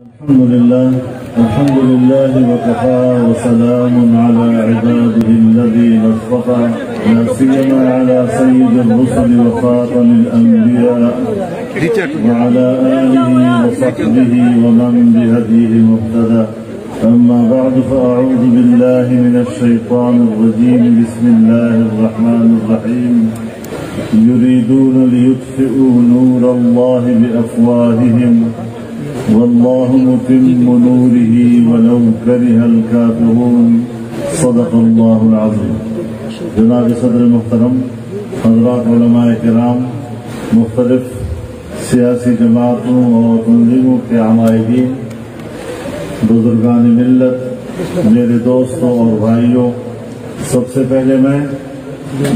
الحمد لله وكفى وسلام على عباده الذين اصطفى لا سيما على سيد الرسل وخاتم الأنبياء وعلى آله وصحبه ومن بهديه مهتدى. أما بعد فأعوذ بالله من الشيطان الرجيم. بسم الله الرحمن الرحيم. يريدون ليطفئوا نور الله بأفواههم والله متم نوره ولو كره الكافرون. صدق الله العظيم. جناب صدر محترم، حضرات علماء کرام، مختلف سیاسی جماعتوں اور تنظیموں کے عمائدین، بزرگان ملت، میرے دوستوں اور بھائیوں، سب سے پہلے میں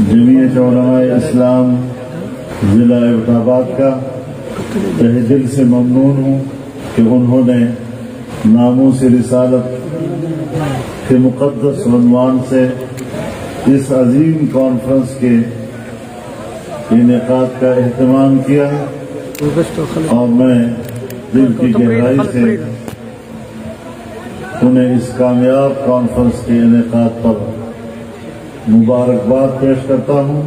جمعیت علماء اسلام ضلع ایبٹ آباد کا تہہ دل سے ممنون ہوں کہ انہوں نے ناموس رسالت کے مقدس عنوان سے اس عظیم کانفرنس کے انعقاد کا اہتمام کیا، اور میں دل کی گہرائی سے انہیں اس کامیاب کانفرنس کے انعقاد پر مبارکباد پیش کرتا ہوں،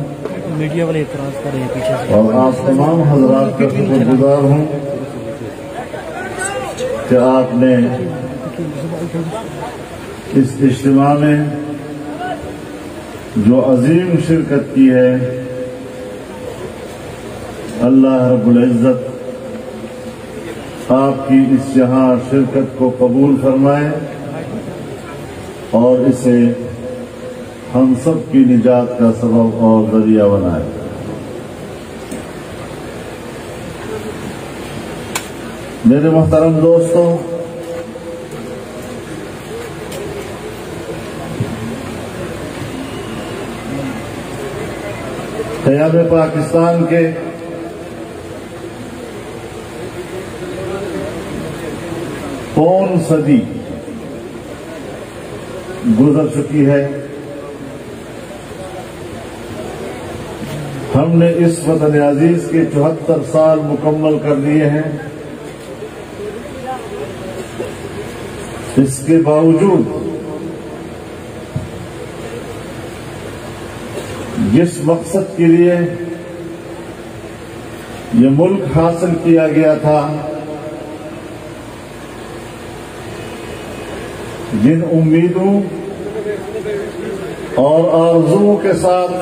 اور آپ تمام حضرات کا شکر گزار ہوں کہ آپ نے اس اجتماع میں جو عظیم شرکت کی ہے، اللہ رب العزت آپ کی اس یہاں شرکت کو قبول فرمائے اور اسے ہم سب کی نجات کا سبب اور ذریعہ بنائے۔ میرے محترم دوستوں، قیام پاکستان کے پون صدی گزر چکی ہے۔ ہم نے اس وطن عزیز کے 74 سال مکمل کر لیے ہیں۔ اس کے باوجود جس مقصد کے لیے یہ ملک حاصل کیا گیا تھا، جن امیدوں اور آرزوؤں کے ساتھ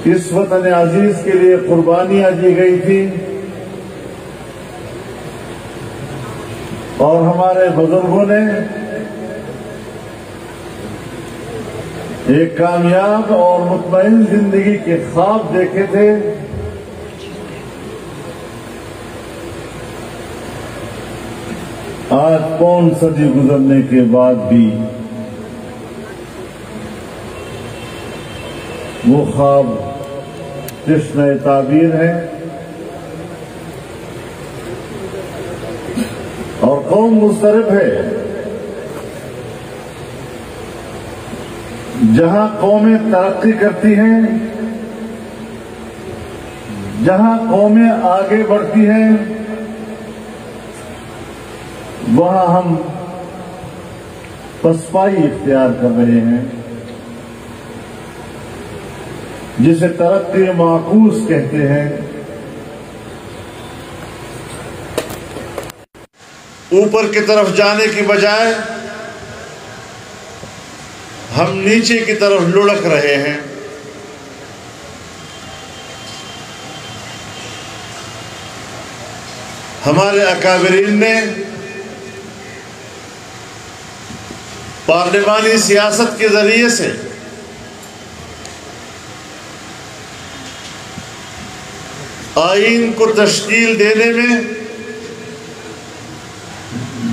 اس وطن عزیز کے لیے قربانیاں دی گئی تھی، اور ہمارے بزرگوں نے ایک کامیاب اور مطمئن زندگی کے خواب دیکھے تھے، آج پون صدی گزرنے کے بعد بھی وہ خواب جشن تعبیر ہے، اور قوم مضطرب ہے۔ جہاں قومیں ترقی کرتی ہیں، جہاں قومیں آگے بڑھتی ہیں، وہاں ہم پسپائی اختیار کر رہے ہیں، جسے ترقی معکوس کہتے ہیں۔ اوپر کی طرف جانے کی بجائے ہم نیچے کی طرف لڑک رہے ہیں۔ ہمارے اکابرین نے پارلیمانی سیاست کے ذریعے سے آئین کو تشکیل دینے میں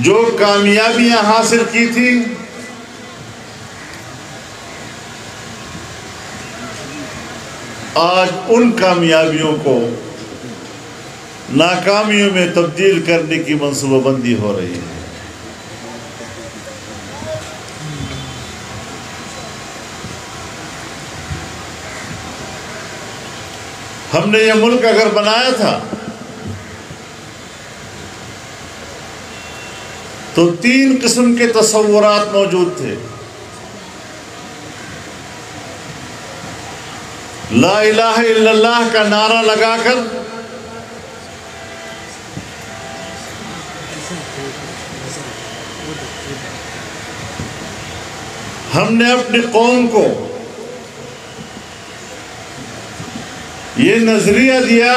جو کامیابیاں حاصل کی تھی، آج ان کامیابیوں کو ناکامیوں میں تبدیل کرنے کی منصوبہ بندی ہو رہی ہے۔ ہم نے یہ ملک اگر بنایا تھا تو 3 قسم کے تصورات موجود تھے. لا الہ الا اللہ کا نعرہ لگا کر ہم نے اپنی قوم کو یہ نظریہ دیا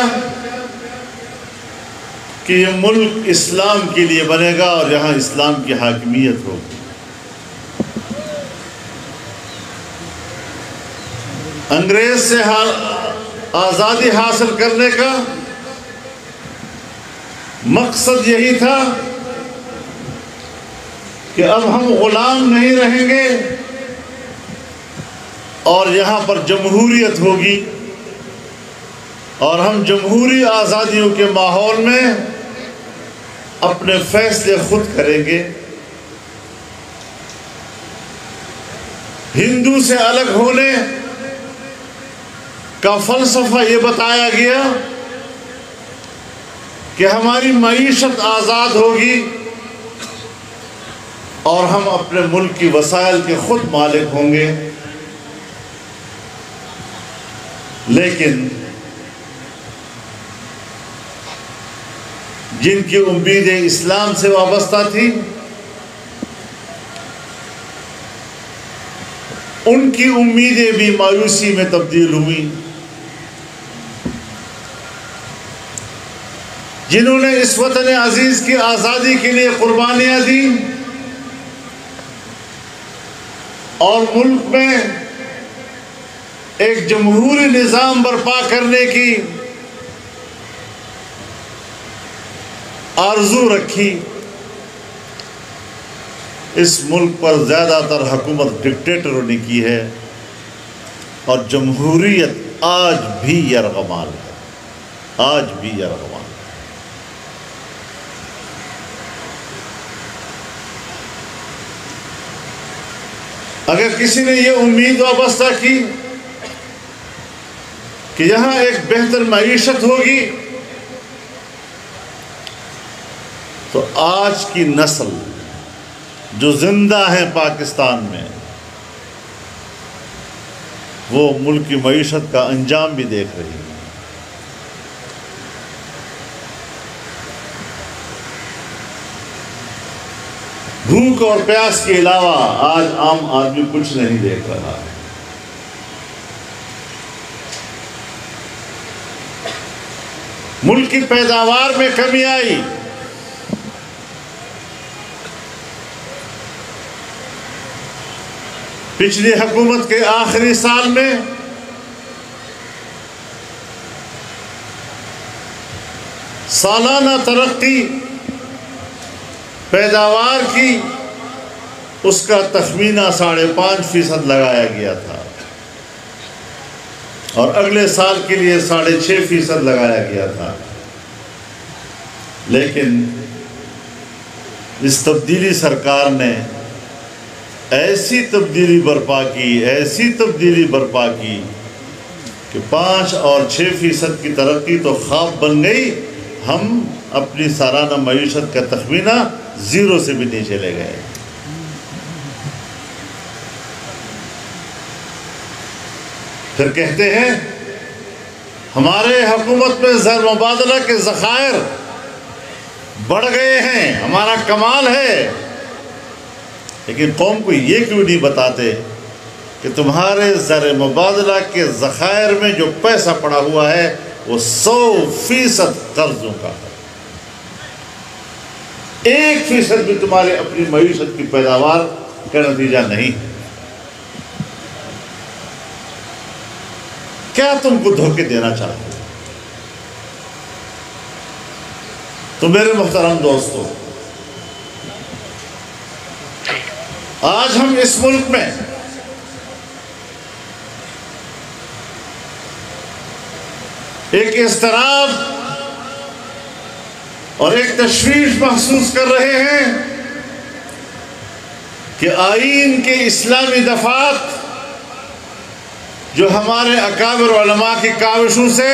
کہ یہ ملک اسلام کے لیے بنے گا اور یہاں اسلام کی حاکمیت ہوگی. انگریز سے آزادی حاصل کرنے کا مقصد یہی تھا کہ اب ہم غلام نہیں رہیں گے اور یہاں پر جمہوریت ہوگی اور ہم جمہوری آزادیوں کے ماحول میں اپنے فیصلے خود کریں گے. ہندو سے الگ ہونے کا فلسفہ یہ بتایا گیا کہ ہماری معیشت آزاد ہوگی اور ہم اپنے ملک کی وسائل کے خود مالک ہوں گے. لیکن جن کی امیدیں اسلام سے وابستہ تھی ان کی امیدیں بھی مایوسی میں تبدیل ہوئی. جنہوں نے اس وطن عزیز کی آزادی کے لیے قربانیاں دی اور ملک میں ایک جمہوری نظام برپا کرنے کی آرزو رکھی، اس ملک پر زیادہ تر حکومت ڈکٹیٹروں نے کی ہے اور جمہوریت آج بھی یرغمال ہے، آج بھی یرغمال ہے. اگر کسی نے یہ امید وابستہ کی کہ یہاں ایک بہتر معیشت ہوگی تو آج کی نسل جو زندہ ہے پاکستان میں وہ ملک کی معیشت کا انجام بھی دیکھ رہی ہے. بھوک اور پیاس کے علاوہ آج عام آدمی کچھ نہیں دیکھ رہا ہے. ملک کی پیداوار میں کمی آئی، پچھلی حکومت کے آخری سال میں سالانہ ترقی پیداوار کی اس کا تخمینہ 5.5% لگایا گیا تھا اور اگلے سال کے لیے 6.5% لگایا گیا تھا. لیکن اس تبدیلی سرکار نے ایسی تبدیلی برپا کی کہ 5 اور 6% کی ترقی تو خواب بن گئی. ہم اپنی سالانہ معیشت کا تخمینہ 0 سے بھی نیچے لے گئے. پھر کہتے ہیں ہمارے حکومت میں زر مبادلہ کے ذخائر بڑھ گئے ہیں، ہمارا کمال ہے. لیکن قوم کو یہ کیوں نہیں بتاتے کہ تمہارے زر مبادلہ کے ذخائر میں جو پیسہ پڑا ہوا ہے وہ 100% قرضوں کا ہے. 1% بھی تمہارے اپنی معیشت کی پیداوار کا نتیجہ نہیں. کیا تم کو دھوکے دینا چاہتے ہو؟ تو میرے محترم دوستو، آج ہم اس ملک میں ایک اضطراب اور ایک تشویش محسوس کر رہے ہیں کہ آئین کے اسلامی دفعات جو ہمارے اکابر علماء کی کاوشوں سے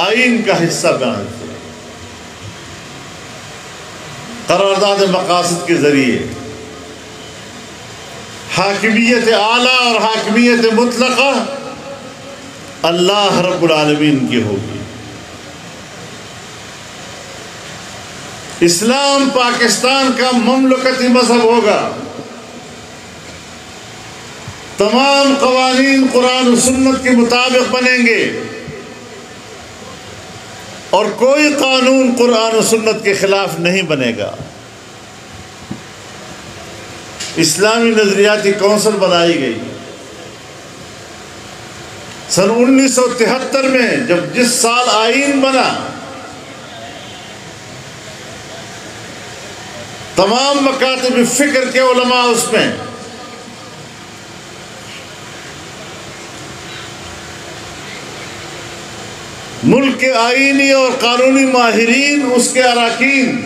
آئین کا حصہ بنتے ہیں. قرارداد مقاصد کے ذریعے حاکمیت اعلیٰ اور حاکمیت مطلقہ اللہ رب العالمین کی ہوگی۔ اسلام پاکستان کا مملکتی مذہب ہوگا، تمام قوانین قرآن و سنت کے مطابق بنیں گے، اور کوئی قانون قرآن و سنت کے خلاف نہیں بنے گا۔ اسلامی نظریاتی کونسل بنائی گئی سن 1973 میں، جس سال آئین بنا، تمام مکاتب فکر کے علماء اس میں، ملک کے آئینی اور قانونی ماہرین اس کے اراکین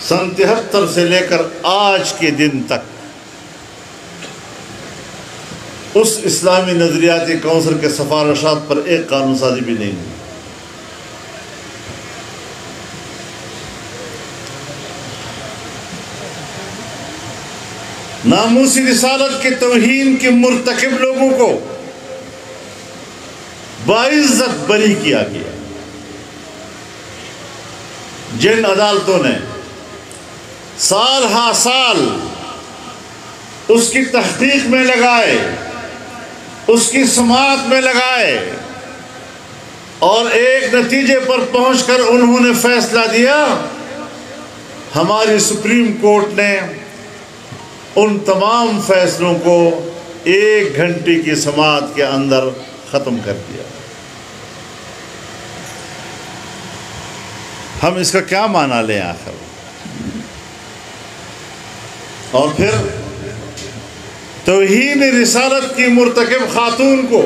سن 73 سے لے کر آج کے دن تک اس اسلامی نظریاتی کونسل کے سفارشات پر ایک قانون سازی بھی نہیں ہوئی۔ ناموسی رسالت کی توہین کے مرتکب لوگوں کو باعزت بری کیا گیا۔ جن عدالتوں نے سال ہا سال اس کی تحقیق میں لگائے، اس کی سماعت میں لگائے، اور ایک نتیجے پر پہنچ کر انہوں نے فیصلہ دیا، ہماری سپریم کورٹ نے ان تمام فیصلوں کو 1 گھنٹے کی سماعت کے اندر ختم کر دیا۔ ہم اس کا کیا معنی لیں آخر؟ اور پھر توہین رسالت کی مرتکب خاتون کو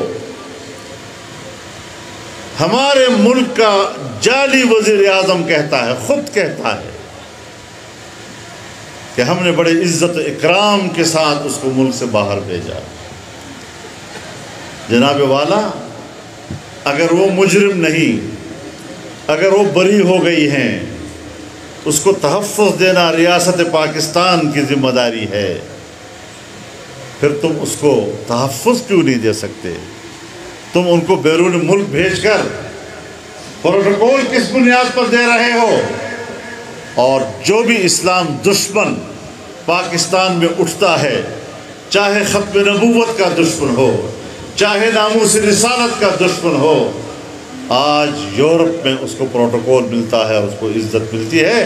ہمارے ملک کا جعلی وزیر اعظم کہتا ہے، خود کہتا ہے کہ ہم نے بڑے عزت و اکرام کے ساتھ اس کو ملک سے باہر بھیجا۔ جناب والا، اگر وہ مجرم نہیں، اگر وہ بری ہو گئی ہیں، اس کو تحفظ دینا ریاست پاکستان کی ذمہ داری ہے، پھر تم اس کو تحفظ کیوں نہیں دے سکتے؟ تم ان کو بیرون ملک بھیج کر پروٹوکول کس بنیاد پر دے رہے ہو؟ اور جو بھی اسلام دشمن پاکستان میں اٹھتا ہے، چاہے ختم نبوت کا دشمن ہو، چاہے ناموس رسالت کا دشمن ہو، آج یورپ میں اس کو پروٹوکول ملتا ہے، اس کو عزت ملتی ہے۔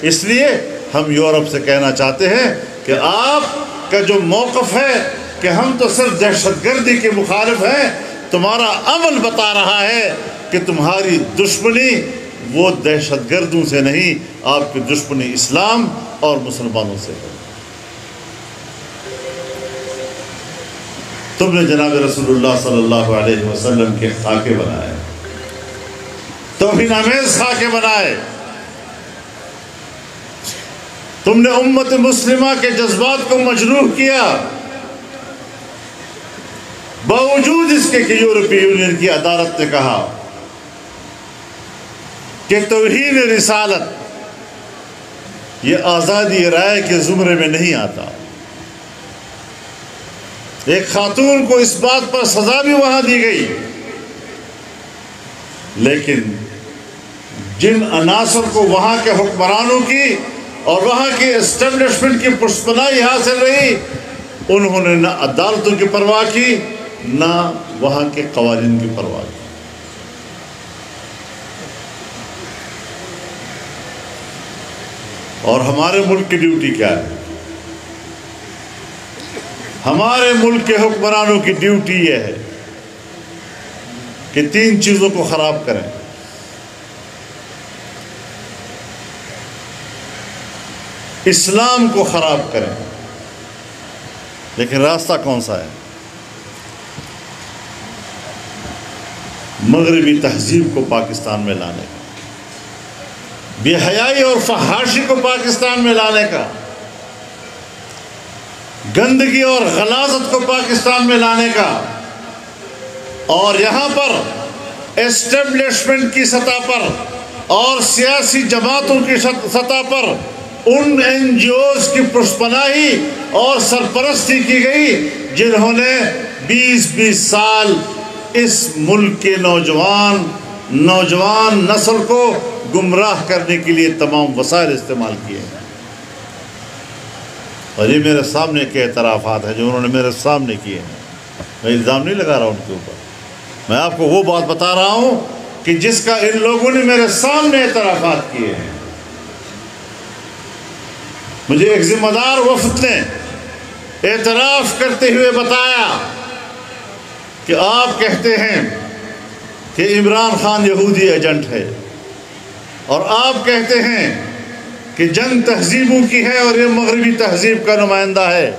اس لیے ہم یورپ سے کہنا چاہتے ہیں کہ آپ کا جو موقف ہے کہ ہم تو صرف دہشت گردی کے مخالف ہیں، تمہارا عمل بتا رہا ہے کہ تمہاری دشمنی وہ دہشت گردوں سے نہیں، آپ کی دشمنی اسلام اور مسلمانوں سے ہے۔ تم نے جناب رسول اللہ صلی اللہ علیہ وسلم کے خاکے بنائے، توہین آمیز خاکے بنائے، تم نے امت مسلمہ کے جذبات کو مجروح کیا، باوجود اس کے کہ یورپی یونین کی عدالت نے کہا کہ توہین رسالت یہ آزادی رائے کے زمرے میں نہیں آتا۔ ایک خاتون کو اس بات پر سزا بھی وہاں دی گئی، لیکن جن عناصر کو وہاں کے حکمرانوں کی اور وہاں کی اسٹیبلشمنٹ کی پشتپناہی حاصل رہی، انہوں نے نہ عدالتوں کی پرواہ کی، نہ وہاں کے قوانین کی پرواہ کی۔ اور ہمارے ملک کی ڈیوٹی کیا ہے؟ ہمارے ملک کے حکمرانوں کی ڈیوٹی یہ ہے کہ 3 چیزوں کو خراب کریں۔ اسلام کو خراب کریں، لیکن راستہ کون سا ہے؟ مغربی تہذیب کو پاکستان میں لانے کا، بے حیائی اور فحاشی کو پاکستان میں لانے کا، گندگی اور غلاظت کو پاکستان میں لانے کا، اور یہاں پر اسٹیبلشمنٹ کی سطح پر اور سیاسی جماعتوں کی سطح پر ان NGOs کی پشتپناہی اور سرپرستی کی گئی جنہوں نے 20-20 سال اس ملک کے نوجوان نسل کو گمراہ کرنے کے لیے تمام وسائل استعمال کیے ہیں۔ اور یہ میرے سامنے کے اعترافات ہیں جو انہوں نے میرے سامنے کیے ہیں، میں الزام نہیں لگا رہا ان کے اوپر، میں آپ کو وہ بات بتا رہا ہوں کہ جس کا ان لوگوں نے میرے سامنے اعترافات کیے ہیں۔ مجھے ایک ذمہ دار وفد نے اعتراف کرتے ہوئے بتایا کہ آپ کہتے ہیں کہ عمران خان یہودی ایجنٹ ہے، اور آپ کہتے ہیں کہ جنگ تہذیبوں کی ہے اور یہ مغربی تہذیب کا نمائندہ ہے،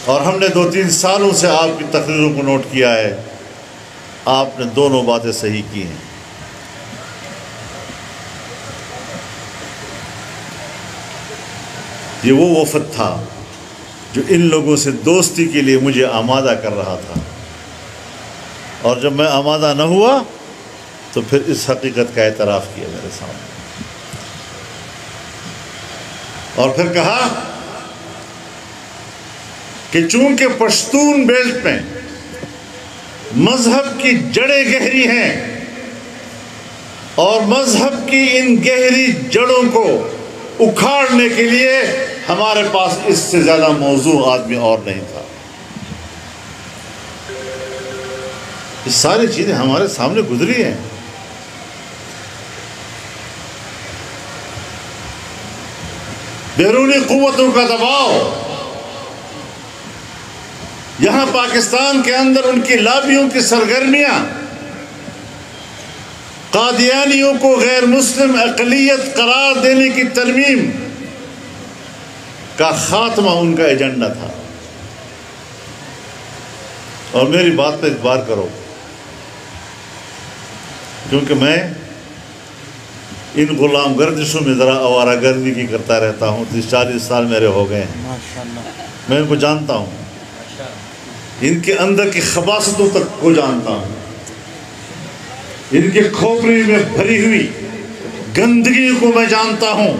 اور ہم نے 2-3 سالوں سے آپ کی تقریروں کو نوٹ کیا ہے، آپ نے دونوں باتیں صحیح کی ہیں۔ یہ وہ وفد تھا جو ان لوگوں سے دوستی کے لیے مجھے آمادہ کر رہا تھا، اور جب میں آمادہ نہ ہوا تو پھر اس حقیقت کا اعتراف کیا میرے سامنے، اور پھر کہا کہ چونکہ پشتون بیلٹ میں مذہب کی جڑیں گہری ہیں اور مذہب کی ان گہری جڑوں کو اکھاڑنے کے لیے ہمارے پاس اس سے زیادہ موضوع آدمی اور نہیں تھا۔ یہ ساری چیزیں ہمارے سامنے گزری ہیں۔ بیرونی قوتوں کا دباؤ، یہاں پاکستان کے اندر ان کی لابیوں کی سرگرمیاں، قادیانیوں کو غیر مسلم اقلیت قرار دینے کی ترمیم کا خاتمہ ان کا ایجنڈا تھا۔ اور میری بات پہ اعتبار کرو، کیونکہ میں ان غلام گردشوں میں ذرا آوارہ گردی کی کرتا رہتا ہوں، 30-40 سال میرے ہو گئے ہیں، میں ان کو جانتا ہوں، ان کے اندر کی خباثتوں تک کو جانتا ہوں، ان کے کھوپڑی میں بھری ہوئی گندگی کو میں جانتا ہوں،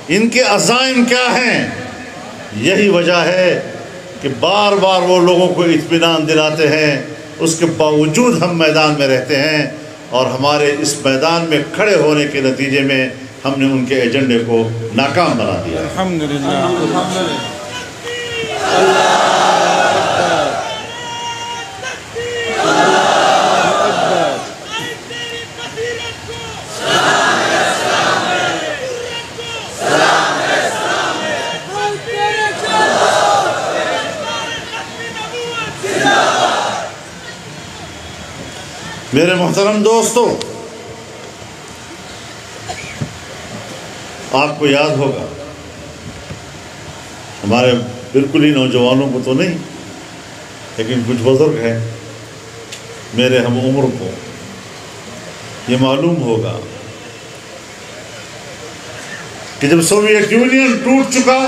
ان کے عزائم کیا ہیں۔ یہی وجہ ہے کہ بار بار وہ لوگوں کو اطمینان دلاتے ہیں، اس کے باوجود ہم میدان میں رہتے ہیں، اور ہمارے اس میدان میں کھڑے ہونے کے نتیجے میں ہم نے ان کے ایجنڈے کو ناکام بنا دیا۔ الحمدللہ۔ میرے محترم دوستو، آپ کو یاد ہوگا، ہمارے بالکل ہی نوجوانوں کو تو نہیں لیکن کچھ بزرگ ہیں میرے ہم عمر کو یہ معلوم ہوگا کہ جب سوویت یونین ٹوٹ چکا،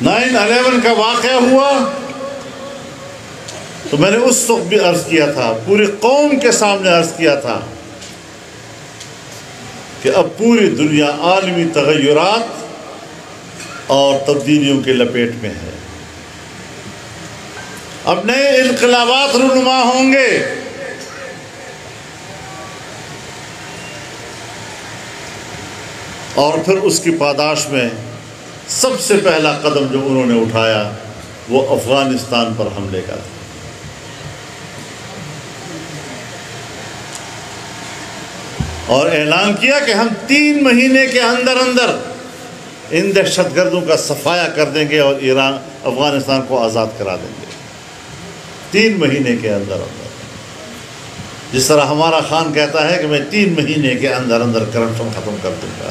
9/11 کا واقعہ ہوا، تو میں نے اس وقت بھی عرض کیا تھا، پوری قوم کے سامنے عرض کیا تھا کہ اب پوری دنیا عالمی تغیرات اور تبدیلیوں کے لپیٹ میں ہے، اب نئے انقلابات رونما ہوں گے، اور پھر اس کی پاداش میں سب سے پہلا قدم جو انہوں نے اٹھایا وہ افغانستان پر حملے کا تھا۔ اور اعلان کیا کہ ہم 3 مہینے کے اندر ان دہشت گردوں کا صفایا کر دیں گے اور افغانستان کو آزاد کرا دیں گے، 3 مہینے کے اندر۔ جس طرح ہمارا خان کہتا ہے کہ میں 3 مہینے کے اندر کرپشن ختم کر دوں گا۔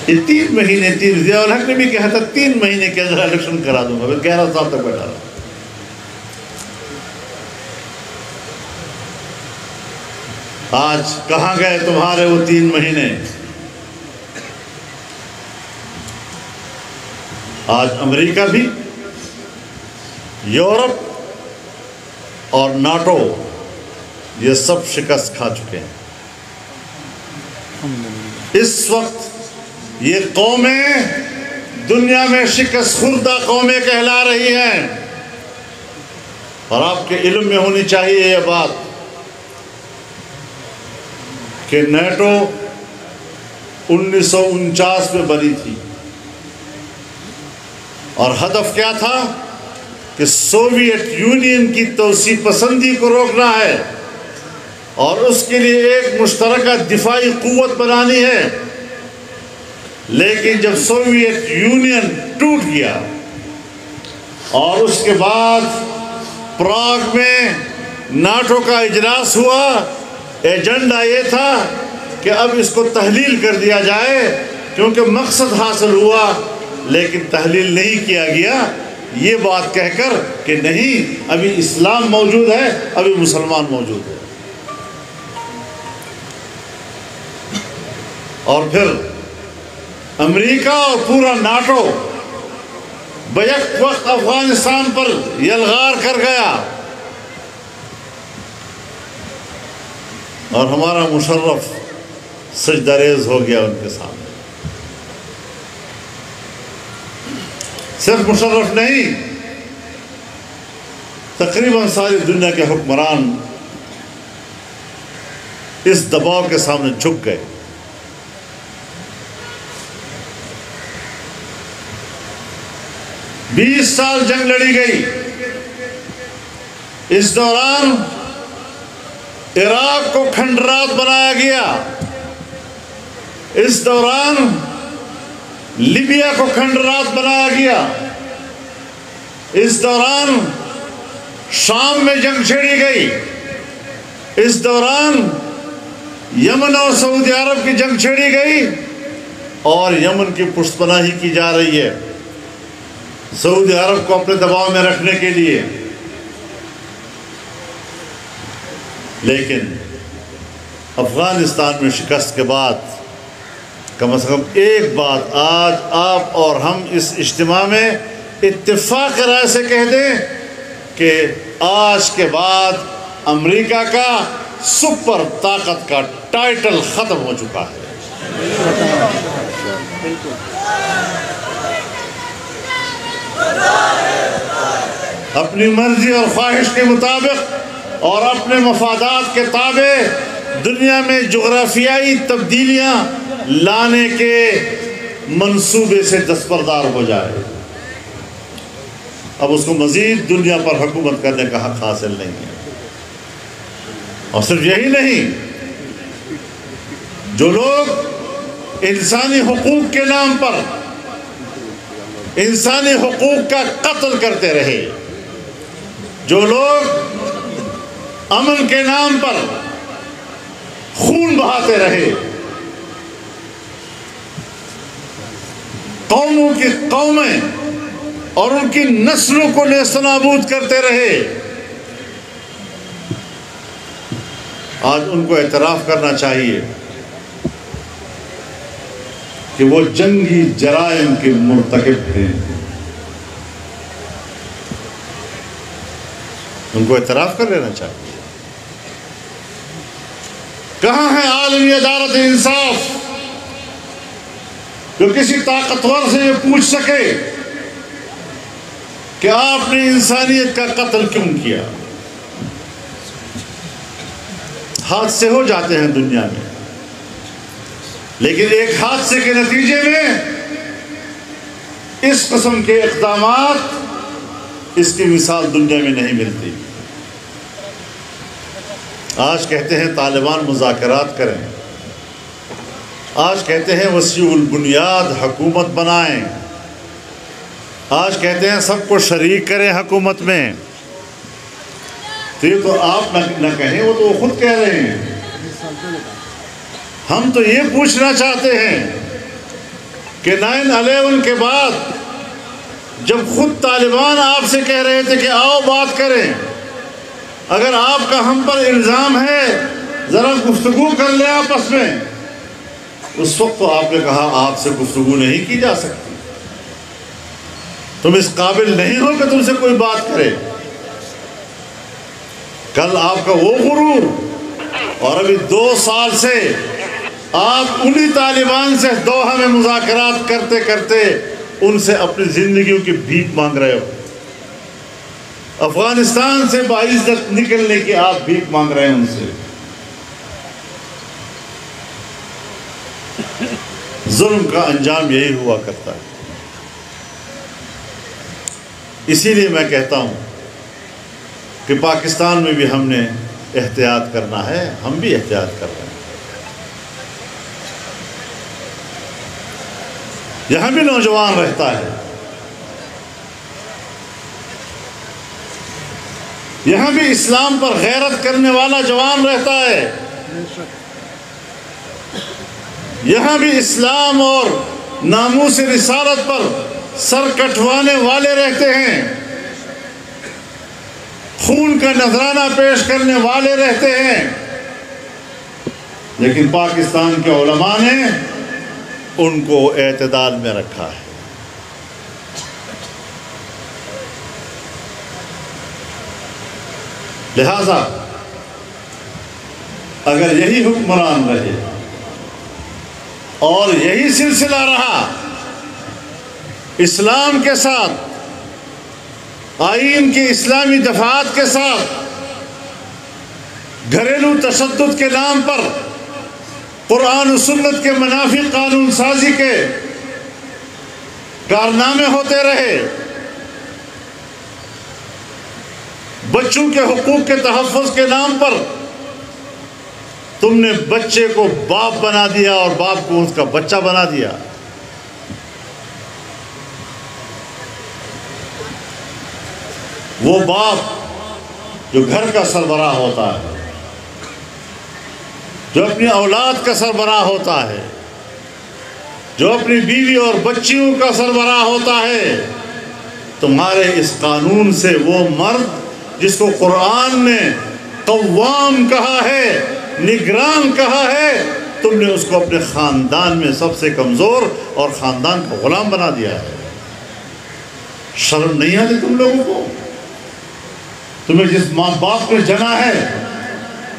یہ 3 مہینے، ضیاء الحق نے بھی کہا تھا 3 مہینے کے اندر الیکشن کرا دوں گا، 11 سال تک بیٹھا رہا۔ آج کہاں گئے تمہارے وہ 3 مہینے؟ آج امریکہ بھی، یورپ اور ناٹو یہ سب شکست کھا چکے ہیں۔ اس وقت یہ قومیں دنیا میں شکست خوردہ قومیں کہلا رہی ہیں، اور آپ کے علم میں ہونی چاہیے یہ بات کہ نیٹو 1949 میں بنی تھی، اور ہدف کیا تھا کہ سوویت یونین کی توسیع پسندی کو روکنا ہے اور اس کے لیے ایک مشترکہ دفاعی قوت بنانی ہے۔ لیکن جب سوویت یونین ٹوٹ گیا اور اس کے بعد پراگ میں ناٹو کا اجلاس ہوا، ایجنڈا یہ تھا کہ اب اس کو تحلیل کر دیا جائے، کیونکہ مقصد حاصل ہوا لیکن تحلیل نہیں کیا گیا، یہ بات کہہ کر کہ نہیں ابھی اسلام موجود ہے، ابھی مسلمان موجود ہے۔ اور پھر امریکہ اور پورا ناٹو بیک وقت افغانستان پر یلغار کر گیا، اور ہمارا مشرف سجدہ ریز ہو گیا ان کے سامنے۔ صرف مشرف نہیں، تقریباً ساری دنیا کے حکمران اس دباؤ کے سامنے جھک گئے۔ 20 سال جنگ لڑی گئی، اس دوران عراق کو کھنڈرات بنایا گیا، اس دوران لیبیا کو کھنڈرات بنایا گیا، اس دوران شام میں جنگ چھیڑی گئی، اس دوران یمن اور سعودی عرب کی جنگ چھیڑی گئی، اور یمن کی پشت پناہی کی جا رہی ہے سعودی عرب کو اپنے دباؤ میں رکھنے کے لیے۔ لیکن افغانستان میں شکست کے بعد کم از کم ایک بات آج آپ اور ہم اس اجتماع میں اتفاق رائے سے کہہ دیں کہ آج کے بعد امریکہ کا سپر طاقت کا ٹائٹل ختم ہو چکا ہے۔ اپنی مرضی اور خواہش کے مطابق اور اپنے مفادات کے تابع دنیا میں جغرافیائی تبدیلیاں لانے کے منصوبے سے دستبردار ہو جائے، اب اس کو مزید دنیا پر حکومت کرنے کا حق حاصل نہیں ہے۔ اور صرف یہی نہیں، جو لوگ انسانی حقوق کے نام پر انسانی حقوق کا قتل کرتے رہے، جو لوگ امن کے نام پر خون بہاتے رہے، قوموں کی قومیں اور ان کی نسلوں کو نیست و نابود کرتے رہے، آج ان کو اعتراف کرنا چاہیے کہ وہ جنگی جرائم کے مرتکب ہیں۔ ان کو اعتراف کر لینا چاہیے۔ کہاں ہے عالمی عدالت انصاف جو کسی طاقتور سے یہ پوچھ سکے کہ آپ نے انسانیت کا قتل کیوں کیا؟ حادثے ہو جاتے ہیں دنیا میں، لیکن ایک حادثے کے نتیجے میں اس قسم کے اقدامات، اس کی مثال دنیا میں نہیں ملتی۔ آج کہتے ہیں طالبان مذاکرات کریں، آج کہتے ہیں وسیع البنیاد حکومت بنائیں، آج کہتے ہیں سب کو شریک کریں حکومت میں، تو یہ تو آپ نہ کہیں، وہ تو خود کہہ رہے ہیں۔ ہم تو یہ پوچھنا چاہتے ہیں کہ 9/11 کے بعد جب خود طالبان آپ سے کہہ رہے تھے کہ آؤ بات کریں، اگر آپ کا ہم پر الزام ہے ذرا گفتگو کر لیں آپس میں، اس وقت تو آپ نے کہا آپ سے گفتگو نہیں کی جا سکتی، تم اس قابل نہیں ہو کہ تم سے کوئی بات کرے۔ کل آپ کا وہ غرور اور ابھی 2 سال سے آپ انہی طالبان سے دوحہ میں مذاکرات کرتے کرتے ان سے اپنی زندگیوں کی بھیک مانگ رہے ہو. افغانستان سے باعزت نکلنے کی آپ بھیک مانگ رہے ہیں ان سے. ظلم کا انجام یہی ہوا کرتا ہے. اسی لیے میں کہتا ہوں کہ پاکستان میں بھی ہم نے احتیاط کرنا ہے. ہم بھی احتیاط کر رہے ہیں. یہاں بھی نوجوان رہتا ہے. یہاں بھی اسلام پر غیرت کرنے والا جوان رہتا ہے. یہاں بھی اسلام اور ناموس رسالت پر سر کٹوانے والے رہتے ہیں. خون کا نذرانہ پیش کرنے والے رہتے ہیں. لیکن پاکستان کے علماء نے ان کو اعتدال میں رکھا ہے. لہذا اگر یہی حکمران رہے اور یہی سلسلہ رہا اسلام کے ساتھ، آئین کی اسلامی دفعات کے ساتھ، گھریلو تشدد کے نام پر قرآن و سنت کے منافی قانون سازی کے کارنامے ہوتے رہے، بچوں کے حقوق کے تحفظ کے نام پر تم نے بچے کو باپ بنا دیا اور باپ کو اس کا بچہ بنا دیا. وہ باپ جو گھر کا سربراہ ہوتا ہے، جو اپنی اولاد کا سربراہ ہوتا ہے، جو اپنی بیوی اور بچیوں کا سربراہ ہوتا ہے، تمہارے اس قانون سے وہ مرد جس کو قرآن نے قوام کہا ہے، نگران کہا ہے، تم نے اس کو اپنے خاندان میں سب سے کمزور اور خاندان کا غلام بنا دیا ہے. شرم نہیں آتی تم لوگوں کو؟ تمہیں جس ماں باپ نے جنا ہے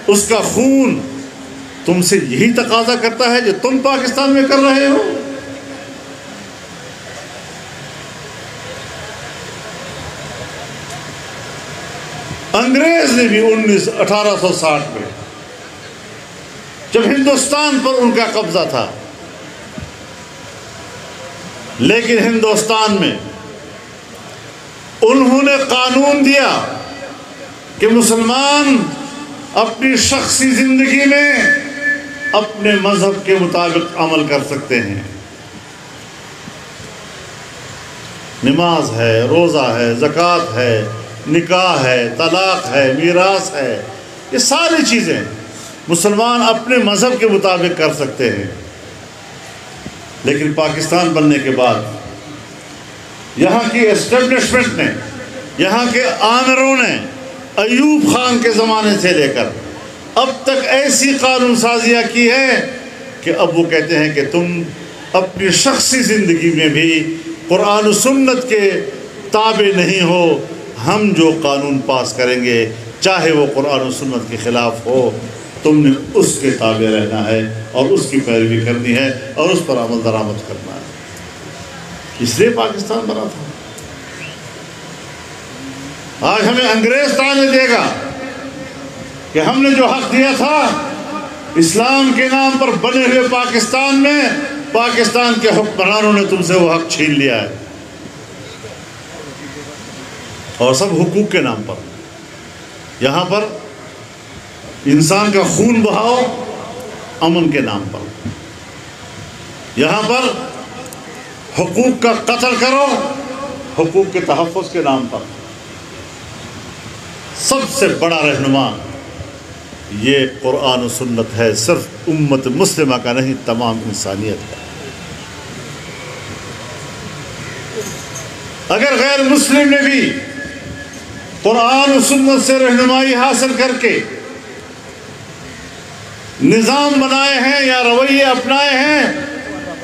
اس کا خون تم سے یہی تقاضا کرتا ہے جو تم پاکستان میں کر رہے ہو. انگریز نے بھی 1860 میں جب ہندوستان پر ان کا قبضہ تھا، لیکن ہندوستان میں انہوں نے قانون دیا کہ مسلمان اپنی شخصی زندگی میں اپنے مذہب کے مطابق عمل کر سکتے ہیں. نماز ہے، روزہ ہے، زکوٰۃ ہے، نکاح ہے، طلاق ہے، میراث ہے، یہ ساری چیزیں مسلمان اپنے مذہب کے مطابق کر سکتے ہیں. لیکن پاکستان بننے کے بعد یہاں کی اسٹیبلشمنٹ نے، یہاں کے آمروں نے ایوب خان کے زمانے سے لے کر اب تک ایسی قانون سازیاں کی ہے کہ اب وہ کہتے ہیں کہ تم اپنی شخصی زندگی میں بھی قرآن و سنت کے تابع نہیں ہو. ہم جو قانون پاس کریں گے چاہے وہ قرآن و سنت کے خلاف ہو، تم نے اس کے تابع رہنا ہے اور اس کی پیروی کرنی ہے اور اس پر عمل درآمد کرنا ہے. اس لیے پاکستان بنا تھا. آج ہمیں انگریز تانے دے گا کہ ہم نے جو حق دیا تھا اسلام کے نام پر بنے ہوئے پاکستان میں، پاکستان کے حکمرانوں نے تم سے وہ حق چھین لیا ہے، اور سب حقوق کے نام پر. یہاں پر انسان کا خون بہاؤ امن کے نام پر، یہاں پر حقوق کا قتل کرو حقوق کے تحفظ کے نام پر. سب سے بڑا رہنما یہ قرآن و سنت ہے، صرف امت مسلمہ کا نہیں، تمام انسانیت کا. اگر غیر مسلم نے بھی قرآن و سنت سے رہنمائی حاصل کر کے نظام بنائے ہیں یا رویے اپنائے ہیں،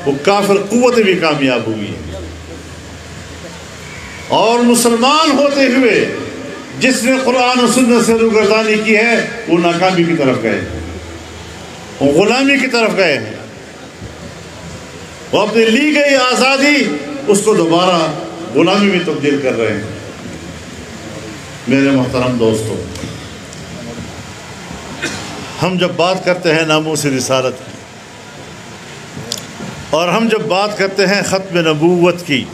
وہ کافر قوتیں بھی کامیاب ہوئی ہیں. اور مسلمان ہوتے ہوئے جس نے قرآن و سنت سے روگردانی کی ہے وہ ناکامی کی طرف گئے. وہ غلامی کی طرف گئے ہیں، وہ اپنی لی گئی آزادی اس کو دوبارہ غلامی میں تبدیل کر رہے ہیں۔ میرے محترم دوستو، ہم جب بات کرتے ہیں ناموس رسالت کی، اور ہم جب بات کرتے ہیں ختم نبوت کی،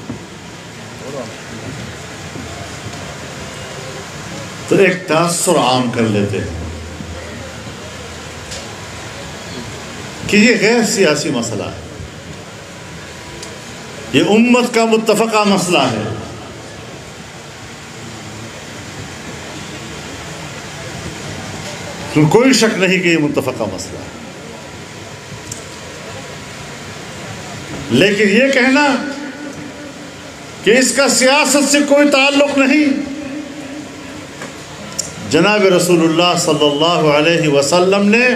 تو ایک تاثر عام کر لیتے ہیں کہ یہ غیر سیاسی مسئلہ ہے، یہ امت کا متفقہ مسئلہ ہے۔ تو کوئی شک نہیں کہ یہ متفقہ مسئلہ ہے، لیکن یہ کہنا کہ اس کا سیاست سے کوئی تعلق نہیں، جناب رسول اللہ صلی اللہ علیہ وسلم نے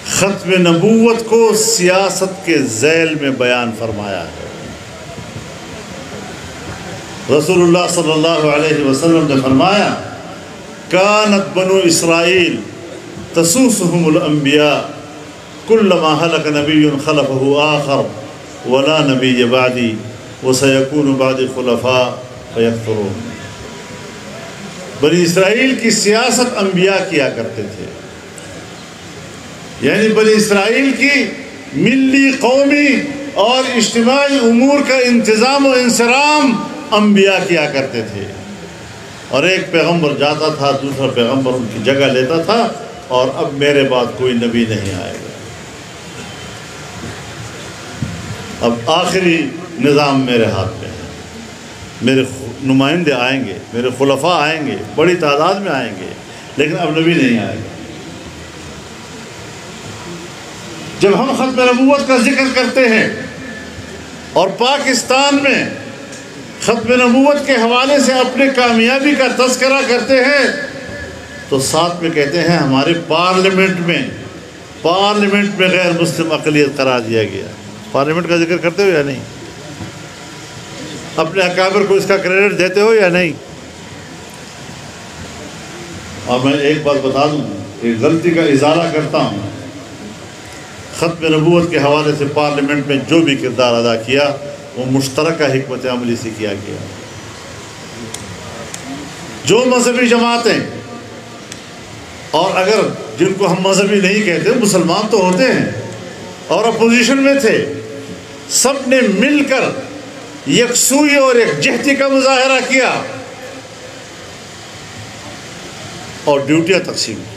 ختم نبوت کو سیاست کے ذیل میں بیان فرمایا ہے۔ رسول اللہ صلی اللہ علیہ وسلم نے فرمایا، کانت بنو اسرائیل تسوسهم الانبیاء کلما ہلک نبی خلفہ آخر ولا نبی بعدی وسیکون بعد خلفاء فیکثرون۔ بنی اسرائیل کی سیاست انبیاء کیا کرتے تھے، یعنی بنی اسرائیل کی ملی، قومی اور اجتماعی امور کا انتظام و انصرام انبیاء کیا کرتے تھے، اور ایک پیغمبر جاتا تھا، دوسرا پیغمبر ان کی جگہ لیتا تھا، اور اب میرے بعد کوئی نبی نہیں آئے گا، اب آخری نظام میرے ہاتھ میں ہے، میرے نمائندے آئیں گے، میرے خلفاء آئیں گے، بڑی تعداد میں آئیں گے، لیکن اب نبی نہیں آئے گا۔ جب ہم ختم نبوت کا ذکر کرتے ہیں اور پاکستان میں ختم نبوت کے حوالے سے اپنے کامیابی کا تذکرہ کرتے ہیں، تو ساتھ میں کہتے ہیں ہمارے پارلیمنٹ میں غیر مسلم اقلیت قرار دیا گیا۔ پارلیمنٹ کا ذکر کرتے ہو یا نہیں؟ اپنے اکابر کو اس کا کریڈٹ دیتے ہو یا نہیں؟ اور میں ایک بات بتا دوں، ایک غلطی کا ازالہ کرتا ہوں، ختم نبوت کے حوالے سے پارلیمنٹ میں جو بھی کردار ادا کیا وہ مشترکہ حکمت عملی سے کیا گیا۔ جو مذہبی جماعتیں، اور اگر جن کو ہم مذہبی نہیں کہتے، مسلمان تو ہوتے ہیں اور اپوزیشن میں تھے، سب نے مل کر یکسوئی اور یکجہتی کا مظاہرہ کیا اور ڈیوٹیاں تقسیم کی۔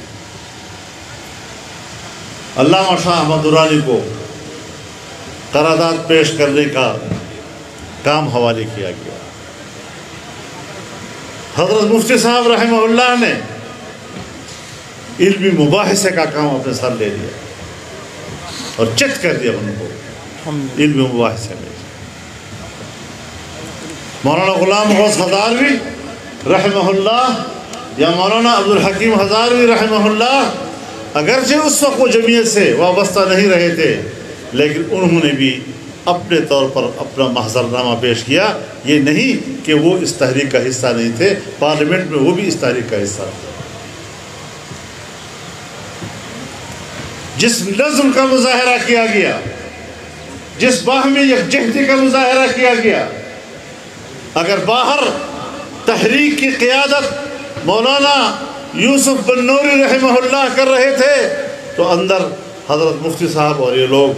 علامہ شاہ احمد درانی کو قرارداد پیش کرنے کا کام حوالے کیا گیا۔ حضرت مفتی صاحب رحمہ اللہ نے علمی مباحثے کا کام اپنے سر لے لیا اور چت کر دیا ان کو علمی مباحثے میں۔ مولانا غلام غوث ہزاروی رحمہ اللہ یا مولانا عبدالحکیم ہزاروی رحمہ اللہ، اگرچہ اس وقت وہ جمعیت سے وابستہ نہیں رہے تھے، لیکن انہوں نے بھی اپنے طور پر اپنا محضر نامہ پیش کیا۔ یہ نہیں کہ وہ اس تحریک کا حصہ نہیں تھے، پارلیمنٹ میں وہ بھی اس تحریک کا حصہ تھے۔ جس نظم کا مظاہرہ کیا گیا، جس باہمی یکجہتی کا مظاہرہ کیا گیا، اگر باہر تحریک کی قیادت مولانا یوسف بن نوری رحمہ اللہ کر رہے تھے، تو اندر حضرت مفتی صاحب اور یہ لوگ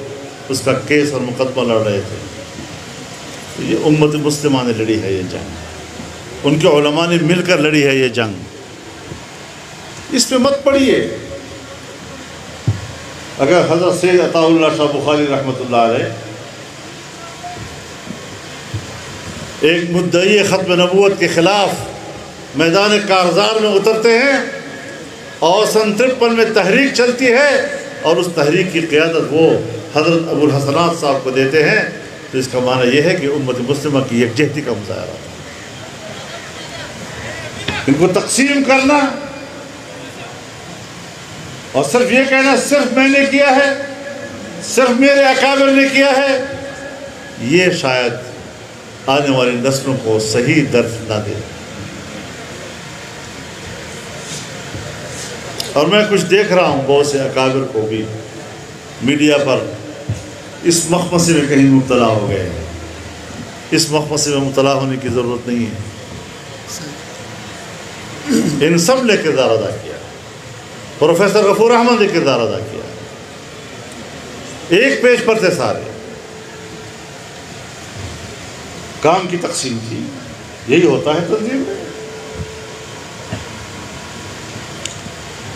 اس کا کیس اور مقدمہ لڑ رہے تھے۔ یہ امت مسلمہ نے لڑی ہے یہ جنگ، ان کے علماء نے مل کر لڑی ہے یہ جنگ، اس پہ مت پڑیے۔ اگر حضرت سید عطا اللہ شاہ بخاری رحمۃ اللہ علیہ ایک مدعی ختم نبوت کے خلاف میدان کارزار میں اترتے ہیں اور سن 53 میں تحریک چلتی ہے اور اس تحریک کی قیادت وہ حضرت ابو الحسنات صاحب کو دیتے ہیں، تو اس کا معنی یہ ہے کہ امت مسلمہ کی یکجہتی کا مظاہرہ، ان کو تقسیم کرنا اور صرف یہ کہنا صرف میں نے کیا ہے، صرف میرے اکابر نے کیا ہے، یہ شاید آنے والی نسلوں کو صحیح درس نہ دے۔ اور میں کچھ دیکھ رہا ہوں بہت سے اکابر کو بھی میڈیا پر اس مخمصے میں کہیں مبتلا ہو گئے ہیں. اس مخمصے میں مبتلا ہونے کی ضرورت نہیں ہے. ان سب نے کردار ادا کیا. پروفیسر غفور احمد نے کردار ادا کیا. ایک پیج پر تھے سارے. کام کی تقسیم تھی. یہی ہوتا ہے تنظیم میں.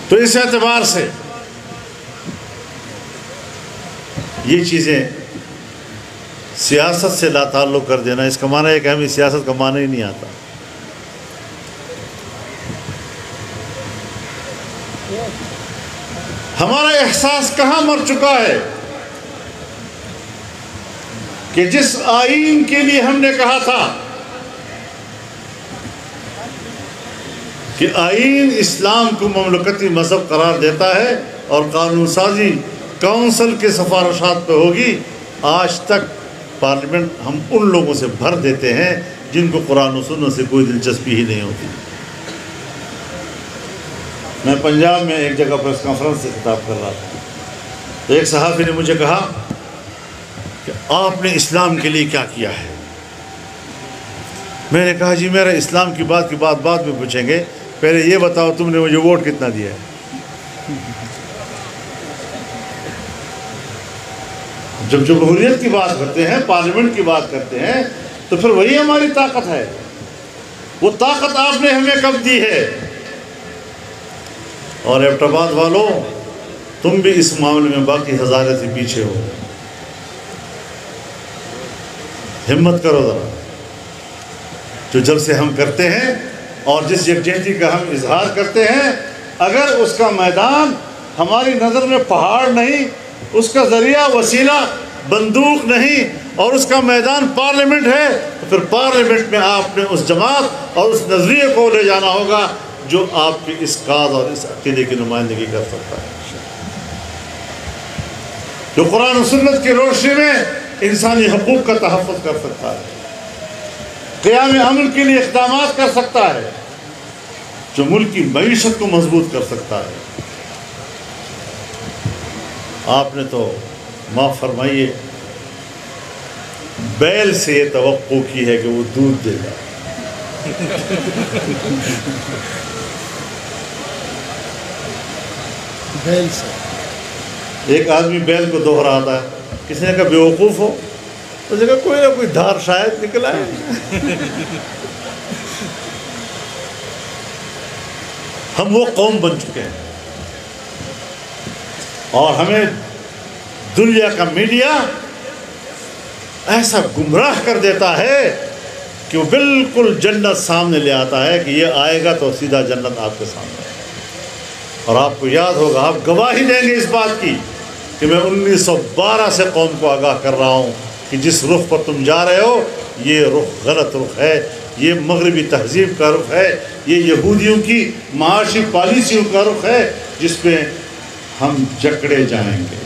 تو اس اعتبار سے یہ چیزیں سیاست سے لا تعلق کر دینا، اس کا معنی ہے کہ ہمیں سیاست کا معنی ہی نہیں آتا. ہمارا احساس کہاں مر چکا ہے کہ جس آئین کے لیے ہم نے کہا تھا کہ آئین اسلام کو مملکتی مذہب قرار دیتا ہے اور قانون سازی کونسل کے سفارشات پہ ہوگی، آج تک پارلیمنٹ ہم ان لوگوں سے بھر دیتے ہیں جن کو قرآن و سنت سے کوئی دلچسپی ہی نہیں ہوتی. میں پنجاب میں ایک جگہ پریس کانفرنس سے خطاب کر رہا تھا. ایک صحافی نے مجھے کہا کہ آپ نے اسلام کے لیے کیا کیا ہے؟ میں نے کہا جی میرا اسلام کی بات بعد میں پوچھیں گے، پہلے یہ بتاؤ تم نے مجھے ووٹ کتنا دیا ہے؟ جب جمہوریت کی بات کرتے ہیں، پارلیمنٹ کی بات کرتے ہیں، تو پھر وہی ہماری طاقت ہے. وہ طاقت آپ نے ہمیں کب دی ہے؟ اور ایبٹ آباد والوں، تم بھی اس معاملے میں باقی ہزارے سے پیچھے ہو. ہمت کرو ذرا. جو جلسے ہم کرتے ہیں اور جس یکجہتی کا ہم اظہار کرتے ہیں، اگر اس کا میدان ہماری نظر میں پہاڑ نہیں، اس کا ذریعہ وسیلہ بندوق نہیں، اور اس کا میدان پارلیمنٹ ہے، تو پھر پارلیمنٹ میں آپ نے اس جماعت اور اس نظریے کو لے جانا ہوگا جو آپ کی اس کاز اور اس عقیدے کی نمائندگی کر سکتا ہے، جو قرآن و سنت کی روشنی میں انسانی حقوق کا تحفظ کر سکتا ہے، قیام امن کے لیے اقدامات کر سکتا ہے، جو ملک کی معیشت کو مضبوط کر سکتا ہے. آپ نے تو معاف فرمائیے بیل سے یہ توقع کی ہے کہ وہ دودھ دے گا. بیل سے ایک آدمی بیل کو دوہرا آتا ہے. کسی نے کہا بیوقوف ہو، اس نے کہا کوئی نہ کوئی دھار شاید نکلا ہے. ہم وہ قوم بن چکے ہیں، اور ہمیں دنیا کا میڈیا ایسا گمراہ کر دیتا ہے کہ وہ بالکل جنت سامنے لے آتا ہے کہ یہ آئے گا تو سیدھا جنت آپ کے سامنے. اور آپ کو یاد ہوگا، آپ گواہی دیں گے اس بات کی کہ میں 1912 سے قوم کو آگاہ کر رہا ہوں کہ جس رخ پر تم جا رہے ہو یہ رخ غلط رخ ہے، یہ مغربی تہذیب کا رخ ہے، یہ یہودیوں کی معاشی پالیسیوں کا رخ ہے جس پہ ہم جکڑے جائیں گے.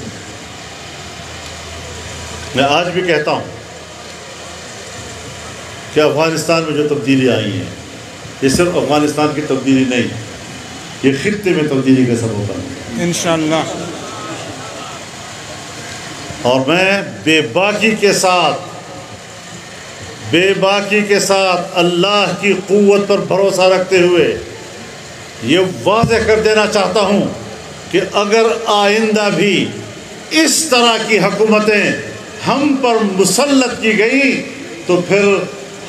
میں آج بھی کہتا ہوں کہ افغانستان میں جو تبدیلی آئی ہیں، یہ صرف افغانستان کی تبدیلی نہیں، یہ خطے میں تبدیلی کا سبب بنا انشاءاللہ. اور میں بے باکی کے ساتھ اللہ کی قوت پر بھروسہ رکھتے ہوئے یہ واضح کر دینا چاہتا ہوں کہ اگر آئندہ بھی اس طرح کی حکومتیں ہم پر مسلط کی گئی تو پھر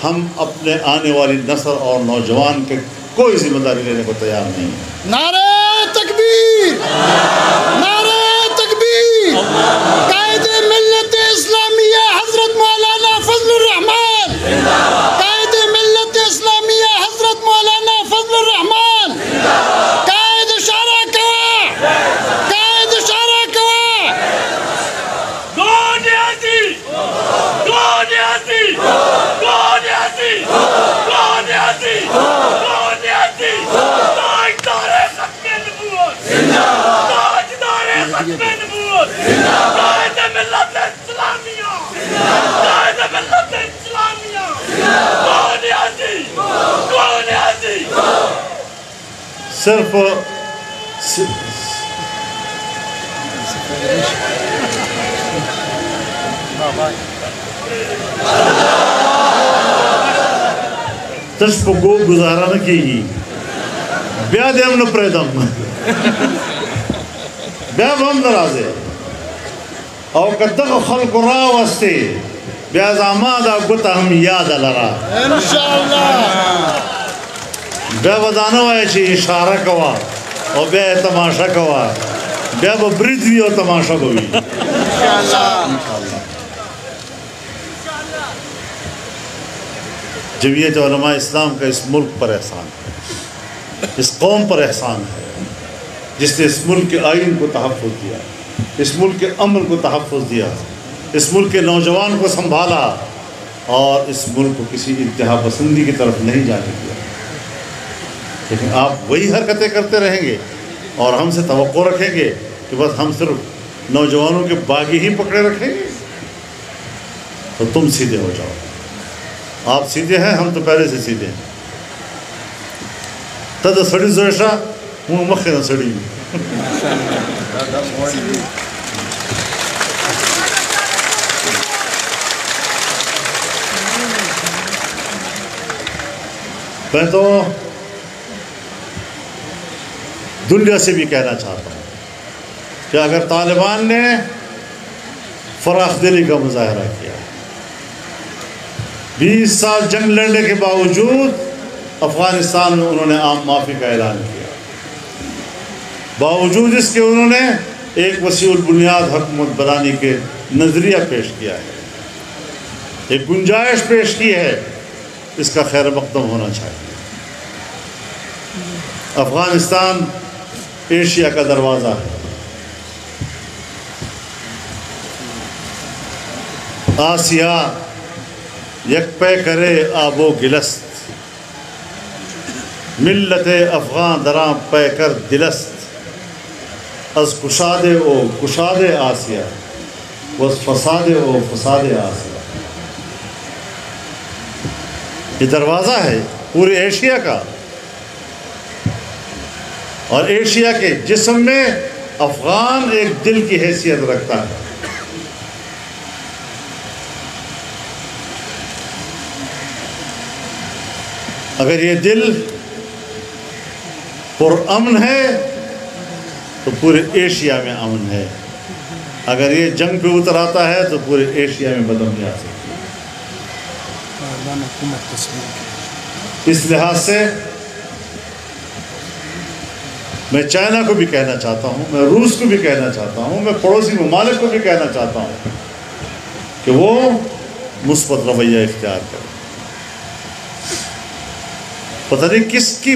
ہم اپنے آنے والی نسل اور نوجوان کے کوئی ذمہ داری لینے کو تیار نہیں ہیں. نعرہ تکبیر، نعرہ تکبیر. قائد ملت اسلامیہ حضرت مولانا فضل الرحمان، قائد ملت اسلامیہ حضرت مولانا فضل الرحمان، قائد اشارہ کوا، قائد اشارہ کوا. تش پا گو گزارا نہ کی گی بیا دیم نہ پریدم بیا ہم نرازے او کدغ خلق را وستے بیا زامادا گتا ہم یاد لرا انشاءاللہ بیا بدانو ہے چی اشارہ کوا او بیا تماشا کوا بیا برید بھی اور تماشا بھی جمعیت علماء اسلام کا اس ملک پر احسان ہے، اس قوم پر احسان ہے جس نے اس ملک کے آئین کو تحفظ دیا، اس ملک کے امن کو تحفظ دیا، اس ملک کے نوجوان کو سنبھالا اور اس ملک کو کسی انتہا پسندی کی طرف نہیں جانے دیا۔ لیکن آپ وہی حرکتیں کرتے رہیں گے اور ہم سے توقع رکھیں گے کہ بس ہم صرف نوجوانوں کے باغی ہی پکڑے رکھیں گے، تو تم سیدھے ہو جاؤ۔ آپ سیدھے ہیں، ہم تو پہلے سے سیدھے ہیں۔ تد سڑی زوشا ہوں مخے نہ سڑی میں تو دنیا سے بھی کہنا چاہتا ہوں کہ اگر طالبان نے فراخ دلی کا مظاہرہ کیا، 20 سال جنگ لڑنے کے باوجود افغانستان میں انہوں نے عام معافی کا اعلان کیا، باوجود اس کے انہوں نے ایک وسیع البنیاد حکومت بنانے کے نظریہ پیش کیا ہے، ایک گنجائش پیش کی ہے، اس کا خیر مقدم ہونا چاہیے۔ افغانستان ایشیا کا دروازہ ہے، آسیا یک پہ کرے آب و گلست، ملت افغان دراں پہ کر دلست، از کشادے او کشادے آسیا وز فسادے او فسادے آسیا۔ یہ دروازہ ہے پورے ایشیا کا، اور ایشیا کے جسم میں افغان ایک دل کی حیثیت رکھتا ہے۔ اگر یہ دل پرامن ہے تو پورے ایشیا میں امن ہے، اگر یہ جنگ پہ اتر آتا ہے تو پورے ایشیا میں بدامنی آ سکتی ہے۔ اس لحاظ سے میں چائنا کو بھی کہنا چاہتا ہوں، میں روس کو بھی کہنا چاہتا ہوں، میں پڑوسی ممالک کو بھی کہنا چاہتا ہوں کہ وہ مثبت رویہ اختیار کریں۔ پتہ نہیں کس کی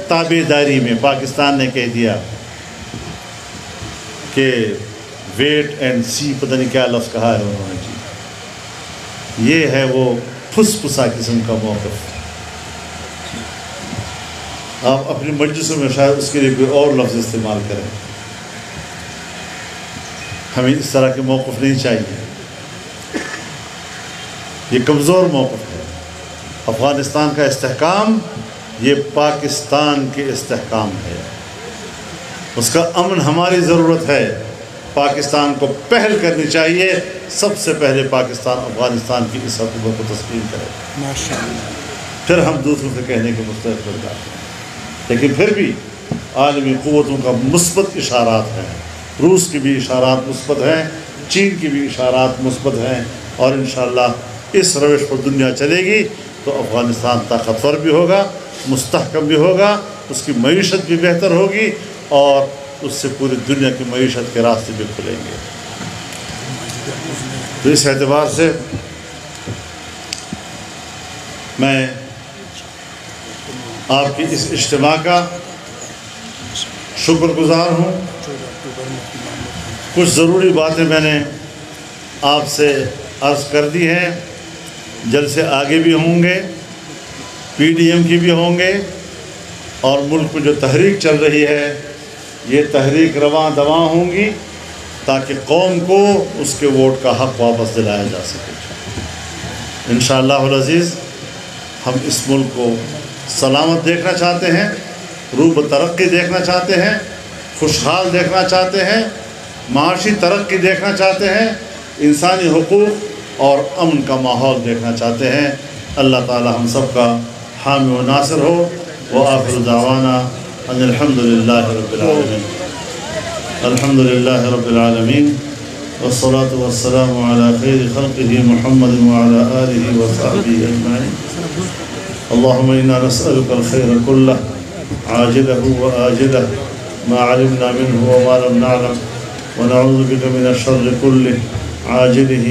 تابعداری میں پاکستان نے کہہ دیا کہ ویٹ اینڈ سی، پتہ نہیں کیا لفظ کہا ہے انہوں نے جی، یہ ہے وہ پھس پھسا قسم کا موقف۔ آپ اپنی مجلسوں میں شاید اس کے لیے کوئی اور لفظ استعمال کریں، ہمیں اس طرح کے موقف نہیں چاہیے، یہ کمزور موقف ہے۔ افغانستان کا استحکام یہ پاکستان کے استحکام ہے، اس کا امن ہماری ضرورت ہے۔ پاکستان کو پہل کرنی چاہیے، سب سے پہلے پاکستان افغانستان کی اس حکومت کو تسلیم کرے، پھر ہم دوسروں سے کہنے کے مستحق ہو جاتے ہیں۔ لیکن پھر بھی عالمی قوتوں کا مثبت اشارات ہیں، روس کی بھی اشارات مثبت ہیں، چین کی بھی اشارات مثبت ہیں، اور انشاءاللہ اس روش پر دنیا چلے گی تو افغانستان طاقتور بھی ہوگا، مستحکم بھی ہوگا، اس کی معیشت بھی بہتر ہوگی، اور اس سے پوری دنیا کی معیشت کے راستے بھی کھلیں گے۔ تو اس اعتبار سے میں آپ کی اس اجتماع کا شکر گزار ہوں۔ کچھ ضروری باتیں میں نے آپ سے عرض کر دی ہیں، جلسے آگے بھی ہوں گے، پی ڈی ایم کی بھی ہوں گے، اور ملک میں جو تحریک چل رہی ہے یہ تحریک رواں دواں ہوں گی، تاکہ قوم کو اس کے ووٹ کا حق واپس دلایا جا سکے۔ انشاءاللہ العزیز ہم اس ملک کو سلامت دیکھنا چاہتے ہیں، روح ترقی دیکھنا چاہتے ہیں، خوشحال دیکھنا چاہتے ہیں، معاشی ترقی دیکھنا چاہتے ہیں، انسانی حقوق اور امن کا ماحول دیکھنا چاہتے ہیں۔ اللہ تعالی ہم سب کا حامی و ناصر ہو۔ وآخر دعوانا ان الحمد للہ رب العالمین۔ الحمد للہ رب العالمین والصلاة والسلام على خیر خلقه محمد وعلى آلہ وصحبہ اجمعین۔ اللهم إنا نسألك الخير كله عاجله وآجله ما علمنا منه وما لم نعلم، ونعوذ بك من الشر كله عاجله